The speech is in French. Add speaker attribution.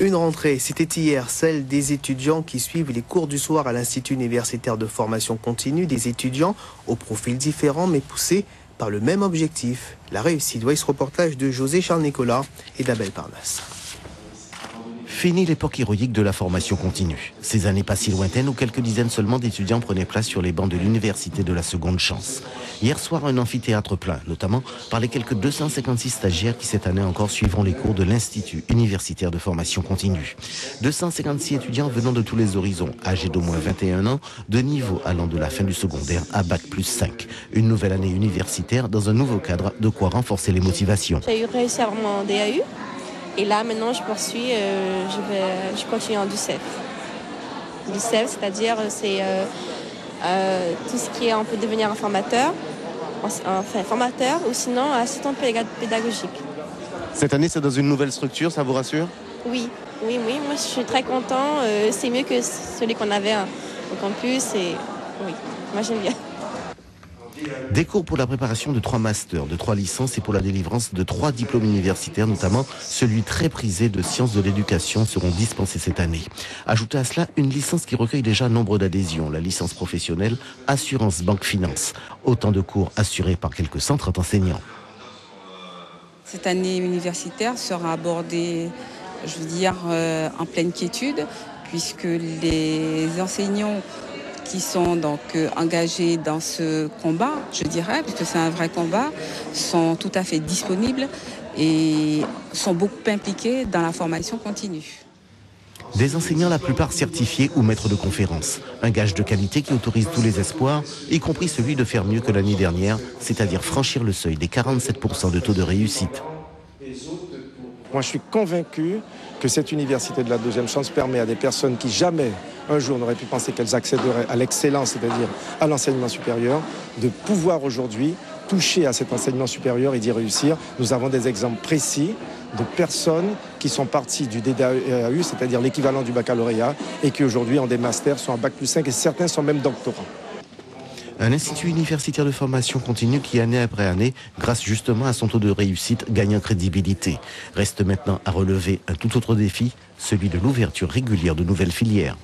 Speaker 1: Une rentrée, c'était hier, celle des étudiants qui suivent les cours du soir à l'Institut universitaire de formation continue, des étudiants aux profils différents mais poussés par le même objectif, la réussite. Voici ce reportage de José Charles Nicolas et d'Abel Parnasse.
Speaker 2: Fini l'époque héroïque de la formation continue. Ces années pas si lointaines où quelques dizaines seulement d'étudiants prenaient place sur les bancs de l'université de la seconde chance. Hier soir, un amphithéâtre plein, notamment par les quelques 256 stagiaires qui cette année encore suivront les cours de l'Institut universitaire de formation continue. 256 étudiants venant de tous les horizons, âgés d'au moins 21 ans, de niveau allant de la fin du secondaire à Bac+5. Une nouvelle année universitaire dans un nouveau cadre, de quoi renforcer les motivations.
Speaker 3: J'ai réussi à avoir mon DAU. Et là, maintenant, je poursuis, je continue en DUCEF. DUCEF, c'est-à-dire, c'est tout ce qui est, on peut devenir un formateur, enfin formateur ou sinon assistant pédagogique.
Speaker 2: Cette année, c'est dans une nouvelle structure, ça vous rassure?
Speaker 3: Oui, moi je suis très content. C'est mieux que celui qu'on avait au campus et oui, moi j'aime bien.
Speaker 2: Des cours pour la préparation de 3 masters, de 3 licences et pour la délivrance de 3 diplômes universitaires, notamment celui très prisé de sciences de l'éducation, seront dispensés cette année. Ajoutez à cela une licence qui recueille déjà nombre d'adhésions, la licence professionnelle Assurance Banque Finance. Autant de cours assurés par quelques 130 enseignants.
Speaker 4: Cette année universitaire sera abordée, je veux dire, en pleine quiétude, puisque les enseignants qui sont donc engagés dans ce combat, je dirais, puisque c'est un vrai combat, sont tout à fait disponibles et sont beaucoup impliqués dans la formation continue.
Speaker 2: Des enseignants, la plupart certifiés ou maîtres de conférences. Un gage de qualité qui autorise tous les espoirs, y compris celui de faire mieux que l'année dernière, c'est-à-dire franchir le seuil des 47% de taux de réussite.
Speaker 5: Moi, je suis convaincu que cette université de la deuxième chance permet à des personnes qui jamais un jour n'auraient pu penser qu'elles accéderaient à l'excellence, c'est-à-dire à l'enseignement supérieur, de pouvoir aujourd'hui toucher à cet enseignement supérieur et d'y réussir. Nous avons des exemples précis de personnes qui sont parties du DDAU, c'est-à-dire l'équivalent du baccalauréat, et qui aujourd'hui ont des masters, sont à Bac+5 et certains sont même doctorants.
Speaker 2: Un institut universitaire de formation continue qui, année après année, grâce justement à son taux de réussite, gagne en crédibilité. Reste maintenant à relever un tout autre défi, celui de l'ouverture régulière de nouvelles filières.